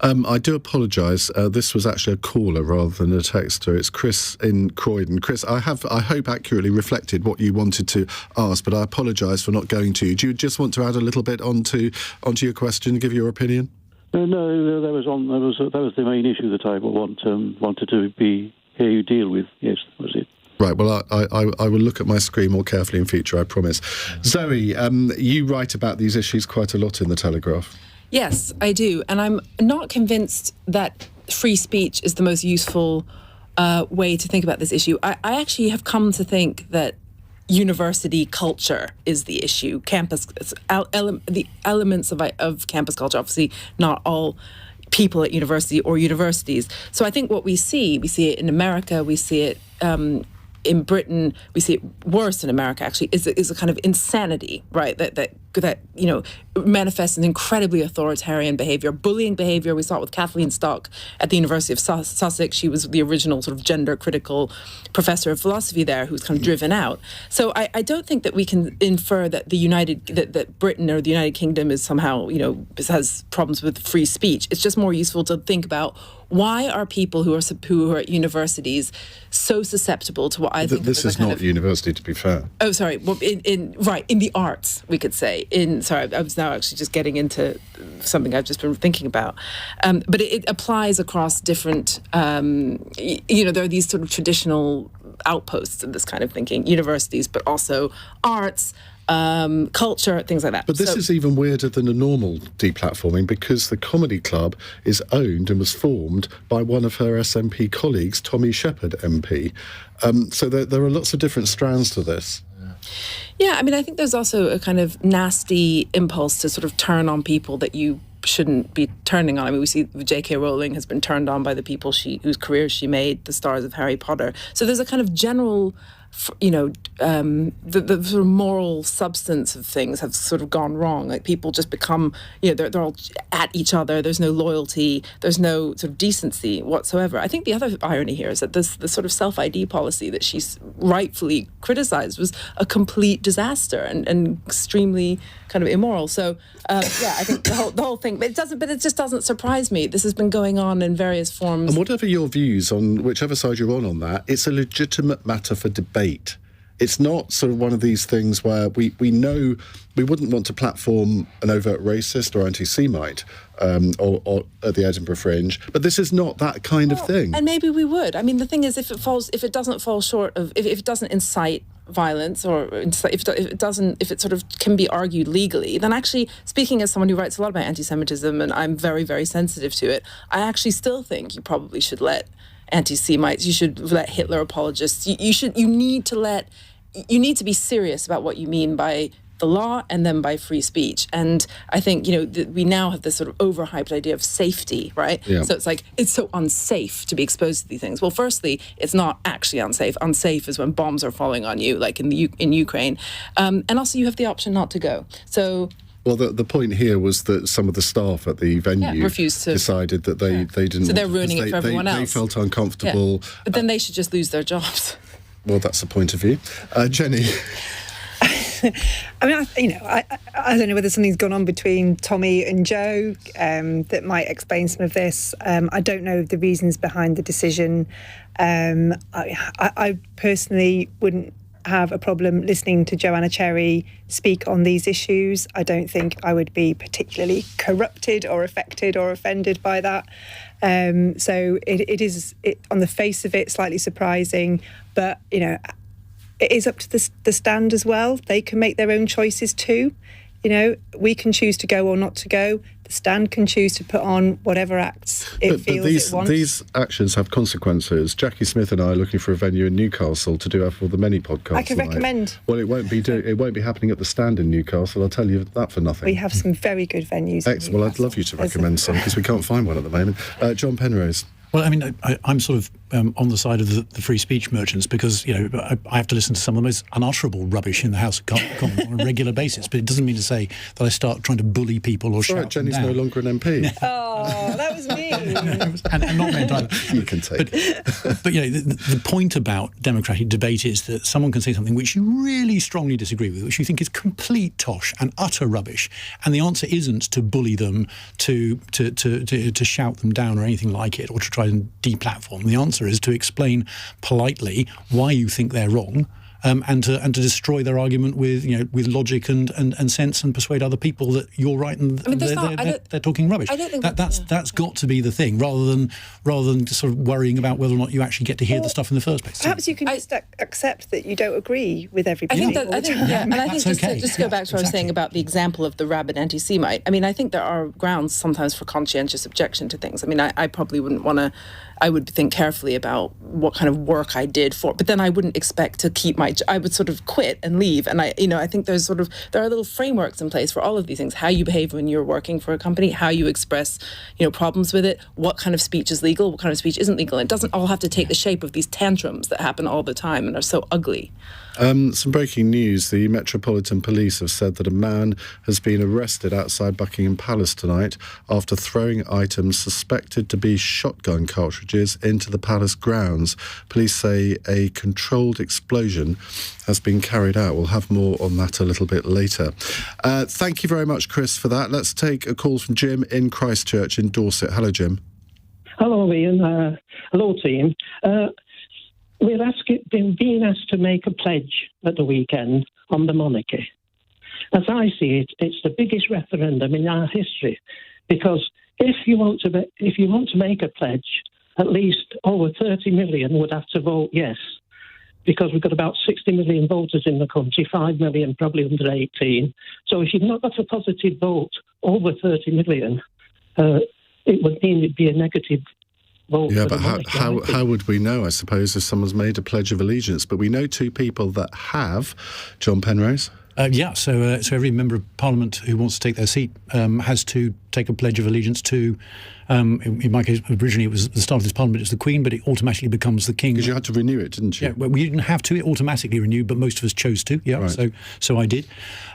I do apologise. This was actually a caller rather than a texter. It's Chris in Croydon. Chris, I hope accurately reflected what you wanted to ask, but I apologise for not going to you. Do you just want to add a little bit onto your question, give your opinion? No, that was the main issue that I wanted to hear you deal with. Yes, that was it. Right, well, I will look at my screen more carefully in future, I promise. Zoe, you write about these issues quite a lot in the Telegraph. Yes, I do. And I'm not convinced that free speech is the most useful way to think about this issue. I actually have come to think that university culture is the issue. Campus, the elements of campus culture, obviously not all people at university or universities. So I think what we see it in America, we see it in Britain, we see it worse in America, actually, is a kind of insanity, right? That manifests in incredibly authoritarian behaviour, bullying behaviour. We saw it with Kathleen Stock at the University of Sussex. She was the original sort of gender-critical professor of philosophy there, who was kind of driven out. So I don't think that we can infer that that Britain or the United Kingdom is somehow, has problems with free speech. It's just more useful to think about why are people who are at universities so susceptible to what I think this is not university, to be fair. Oh, sorry. Well, in the arts, we could say. I was now actually just getting into something I've just been thinking about. But it applies across different. There are these sort of traditional outposts of this kind of thinking, universities, but also arts. Culture, things like that. But this is even weirder than a normal deplatforming, because the Comedy Club is owned and was formed by one of her SNP colleagues, Tommy Shepherd MP. So there are lots of different strands to this. Yeah, I mean, I think there's also a kind of nasty impulse to sort of turn on people that you shouldn't be turning on. I mean, we see J.K. Rowling has been turned on by the people whose careers she made, the stars of Harry Potter. So there's a kind of general, the sort of moral substance of things have sort of gone wrong. Like, people just become, they're all at each other. There's no loyalty. There's no sort of decency whatsoever. I think the other irony here is that the sort of self-ID policy that she's rightfully criticised was a complete disaster and extremely kind of immoral. So, I think the whole thing, but it just doesn't surprise me. This has been going on in various forms. And whatever your views on whichever side you're on that, it's a legitimate matter for debate. It's not sort of one of these things where we know we wouldn't want to platform an overt racist or anti-Semite or at the Edinburgh Fringe, but this is not that kind of thing. And maybe we would. I mean, the thing is, if it doesn't fall short of, if it doesn't incite violence, or if it sort of can be argued legally, then actually, speaking as someone who writes a lot about anti-Semitism, and I'm very, very sensitive to it, I actually still think you probably should let anti-Semites, you should let Hitler apologists, you need to be serious about what you mean by the law and then by free speech. And I think, we now have this sort of overhyped idea of safety, right? Yeah. So it's like, it's so unsafe to be exposed to these things. Well, firstly, it's not actually unsafe. Unsafe is when bombs are falling on you, like in Ukraine. And also you have the option not to go. So... Well, the point here was that some of the staff at the venue decided that they didn't... So they're ruining it for everyone else. They felt uncomfortable. Yeah. But then they should just lose their jobs. Well, that's a point of view. Jenny? I mean, I don't know whether something's gone on between Tommy and Joe that might explain some of this. I don't know the reasons behind the decision. I personally wouldn't have a problem listening to Joanna Cherry speak on these issues. I don't think I would be particularly corrupted or affected or offended by that. So it is, on the face of it, slightly surprising, but, it is up to the stand as well. They can make their own choices too. We can choose to go or not to go. The stand can choose to put on whatever acts feels it wants. These actions have consequences. Jackie Smith and I are looking for a venue in Newcastle to do our For the Many podcast. I can recommend. Well, it won't be happening at the stand in Newcastle. I'll tell you that for nothing. We have some very good venues. Excellent. Well, I'd love you to recommend some, because we can't find one at the moment. John Penrose. Well, I mean, I'm sort of on the side of the free speech merchants because, I have to listen to some of the most unutterable rubbish in the House of Commons on a regular basis. But it doesn't mean to say that I start trying to bully people or shout them Jenny's down. no longer an MP. Oh, that was me. and not meant either. You can take it. But the point about democratic debate is that someone can say something which you really strongly disagree with, which you think is complete tosh and utter rubbish, and the answer isn't to bully them, to shout them down or anything like it, or to try and deplatform. The answer is to explain politely why you think they're wrong, and to destroy their argument with logic and sense, and persuade other people that you're right and they're talking rubbish. I don't think that's got to be the thing, rather than just sort of worrying about whether or not you actually get to hear the stuff in the first place. Perhaps you can just accept that you don't agree with everybody. And I think just to go back to what I was saying about the example of the rabid anti-Semite. I mean, I think there are grounds sometimes for conscientious objection to things. I mean, I probably wouldn't want to. I would think carefully about what kind of work I did for, but then I wouldn't expect to keep I would sort of quit and leave. And I think there are little frameworks in place for all of these things: how you behave when you're working for a company, how you express, problems with it, what kind of speech is legal, what kind of speech isn't legal. It doesn't all have to take the shape of these tantrums that happen all the time and are so ugly. Some breaking news. The Metropolitan Police have said that a man has been arrested outside Buckingham Palace tonight after throwing items suspected to be shotgun cartridges into the palace grounds. Police say a controlled explosion has been carried out. We'll have more on that a little bit later. Thank you very much, Chris, for that. Let's take a call from Jim in Christchurch in Dorset. Hello, Jim. Hello, Iain. Hello, team. We're being asked to make a pledge at the weekend on the monarchy. As I see it, it's the biggest referendum in our history, because if you want to make a pledge, at least over 30 million would have to vote yes, because we've got about 60 million voters in the country, 5 million probably under 18. So if you've not got a positive vote over 30 million, it would mean it'd be a negative vote. Yeah, but how would we know, I suppose, if someone's made a Pledge of Allegiance? But we know two people that have. John Penrose? So every member of Parliament who wants to take their seat has to take a Pledge of Allegiance to, in my case, originally it was at the start of this Parliament, it's the Queen, but it automatically becomes the King. Because you had to renew it, didn't you? Yeah, well, we didn't have to. It automatically renewed, but most of us chose to. Yeah, right. So I did.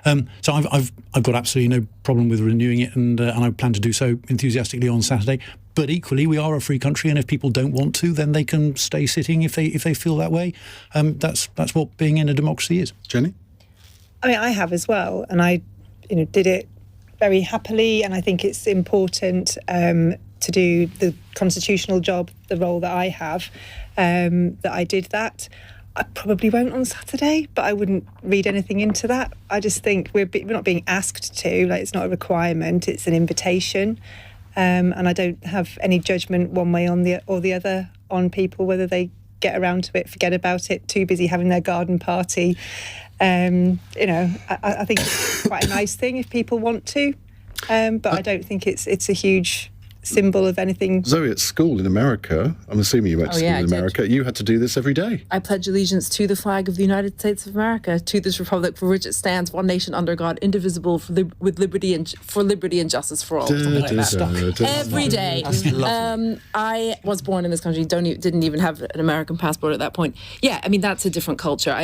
So I've got absolutely no problem with renewing it, and I plan to do so enthusiastically on Saturday. But equally, we are a free country, and if people don't want to, then they can stay sitting if they feel that way. That's what being in a democracy is. Jenny? I mean, I have as well, and I, did it very happily, and I think it's important to do the constitutional job, the role that I have, that I did that. I probably won't on Saturday, but I wouldn't read anything into that. I just think we're not being asked to, it's not a requirement, it's an invitation. And I don't have any judgment one way or the other on people, whether they get around to it, forget about it, too busy having their garden party. I think it's quite a nice thing if people want to, but I don't think it's a huge symbol of anything. Zoe, at school in America, I'm assuming you went to school in America, you had to do this every day. I pledge allegiance to the flag of the United States of America, to this republic for which it stands, one nation under God, indivisible, with liberty and justice for all. Every day. I was born in this country, didn't even have an American passport at that point. Yeah, I mean that's a different culture.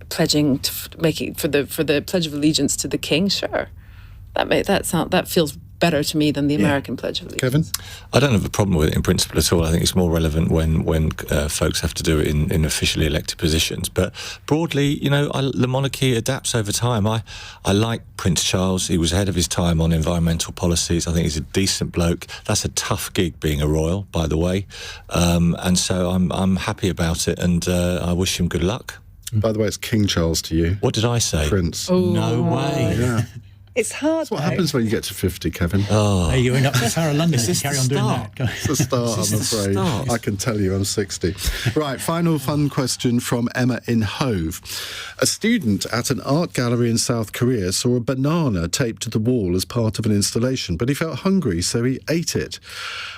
Pledging for the Pledge of Allegiance to the King, sure, that feels better to me than the American Pledge of Allegiance. Kevin? I don't have a problem with it in principle at all. I think it's more relevant when folks have to do it in officially elected positions. But broadly, the monarchy adapts over time. I like Prince Charles. He was ahead of his time on environmental policies. I think he's a decent bloke. That's a tough gig being a royal, by the way. And so I'm happy about it, and I wish him good luck. By the way, it's King Charles to you. What did I say? Prince. Oh. No way. Yeah. It's hard. That's what happens when you get to 50, Kevin. Oh. Hey, you're up to Sarah London. Carry on doing that. It's the start, I'm afraid. I can tell you I'm 60. Right, final fun question from Emma in Hove. A student at an art gallery in South Korea saw a banana taped to the wall as part of an installation, but he felt hungry, so he ate it.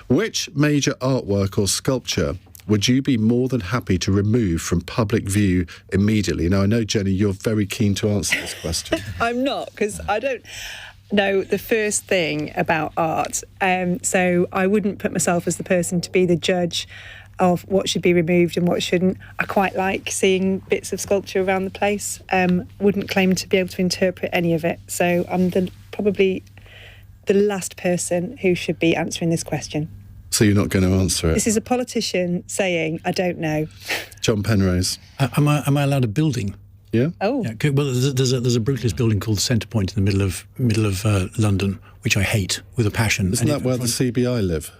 Which major artwork or sculpture would you be more than happy to remove from public view immediately? Now, I know, Jenny, you're very keen to answer this question. I'm not, because I don't... know the first thing about art. So I wouldn't put myself as the person to be the judge of what should be removed and what shouldn't. I quite like seeing bits of sculpture around the place. Wouldn't claim to be able to interpret any of it. So I'm probably the last person who should be answering this question. So you're not going to answer it? This is a politician saying, I don't know. John Penrose. Am I allowed a building? Yeah. Oh. Yeah, well, there's a brutalist building called the Centre Point in the middle of London, which I hate with a passion. Isn't that where the CBI live?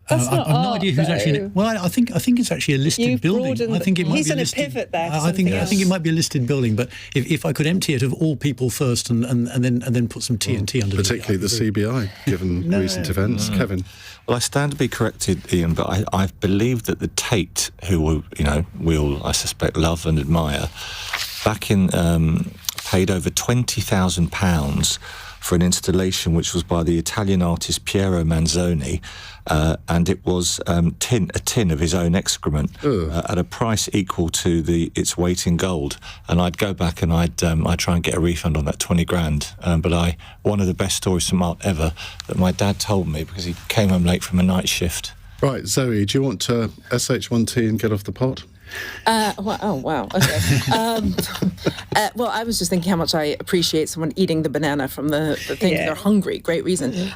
That's not I've no art, idea who's though. actually. Well, I think it's actually a listed You've building. broadened- I think it might he's be done a listed. pivot there to I think something it else. might be a listed building. But if I could empty it of all people first and then put some TNT under it, Particularly the CBI, given recent events. Kevin. Well, I stand to be corrected, Ian, but I believe that the Tate, who we all, I suspect, love and admire, back in paid over £20,000 for an installation which was by the Italian artist Piero Manzoni, and it was a tin of his own excrement at a price equal to its weight in gold. And I'd go back and I'd try and get a refund on that 20 grand. But one of the best stories from art ever that my dad told me because he came home late from a night shift. Right, Zoe, do you want to SH1T and get off the pot? Oh, wow. Okay. Well, I was just thinking how much I appreciate someone eating the banana from the thing. Yeah. They're hungry. Great reason.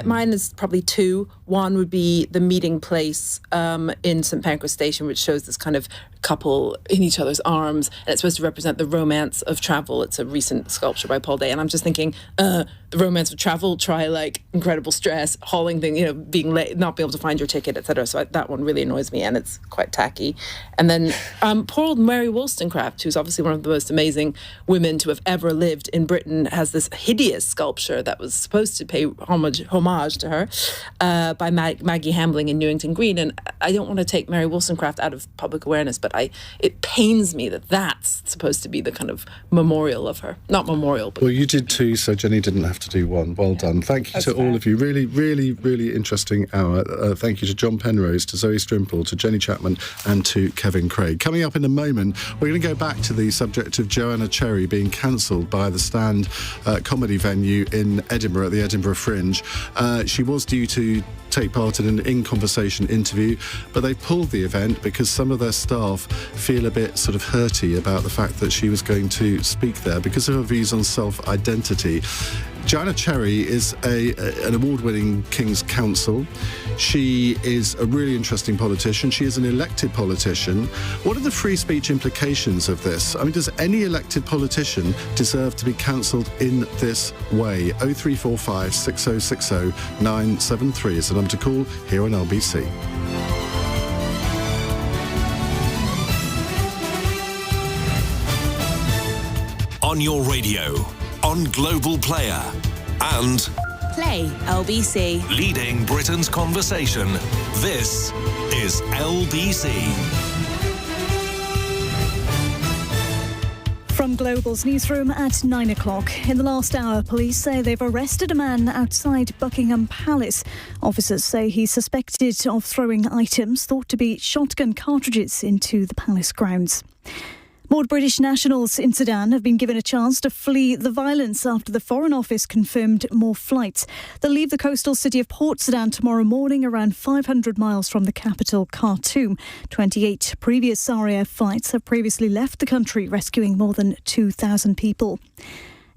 Mine is probably two. One would be the meeting place in St Pancras Station, which shows this kind of couple in each other's arms, and it's supposed to represent the romance of travel. It's a recent sculpture by Paul Day, and I'm just thinking, the romance of travel, try like incredible stress, hauling thing, being late, not being able to find your ticket, etc. So that one really annoys me, and it's quite tacky. And then poor old Mary Wollstonecraft, who's obviously one of the most amazing women to have ever lived in Britain, has this hideous sculpture that was supposed to pay homage to her by Maggie Hambling in Newington Green. And I don't want to take Mary Wollstonecraft out of public awareness, but it pains me that that's supposed to be the kind of memorial of her. Not memorial, but... Well, you did two, so Jenny didn't have to do one. Well done. Thank you to all of you. Really, really, really interesting hour. Thank you to John Penrose, to Zoe Strimpel, to Jenny Chapman, and to Kevin Craig. Coming up in a moment, we're going to go back to the subject of Joanna Cherry being cancelled by the Stand comedy venue in Edinburgh, at the Edinburgh Fringe. She was due to take part in an In Conversation interview, but they pulled the event because some of their staff feel a bit sort of hurty about the fact that she was going to speak there because of her views on self-identity. Joanna Cherry is an award-winning King's Counsel. She is a really interesting politician. She is an elected politician. What are the free speech implications of this? I mean, does any elected politician deserve to be cancelled in this way? 0345 6060 973 is the number to call here on LBC. On your radio, on Global Player, and Play LBC. leading Britain's conversation. This is LBC. From Global's newsroom at 9 o'clock. In the last hour, police say they've arrested a man outside Buckingham Palace. Officers say he's suspected of throwing items thought to be shotgun cartridges into the palace grounds. More British nationals in Sudan have been given a chance to flee the violence after the Foreign Office confirmed more flights. They'll leave the coastal city of Port Sudan tomorrow morning, around 500 miles from the capital, Khartoum. 28 previous RAF flights have previously left the country, rescuing more than 2,000 people.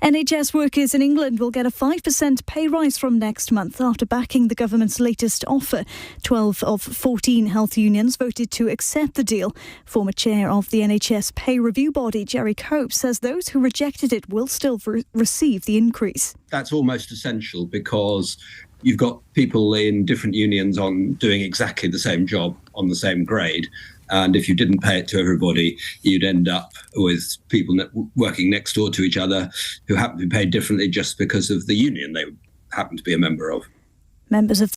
NHS workers in England will get a 5% pay rise from next month after backing the government's latest offer. 12 of 14 health unions voted to accept the deal. Former chair of the NHS pay review body, Jerry Cope, says those who rejected it will still receive the increase. That's almost essential because you've got people in different unions on doing exactly the same job on the same grade. And if you didn't pay it to everybody, you'd end up with people working next door to each other who happen to be paid differently just because of the union they happen to be a member of. Members of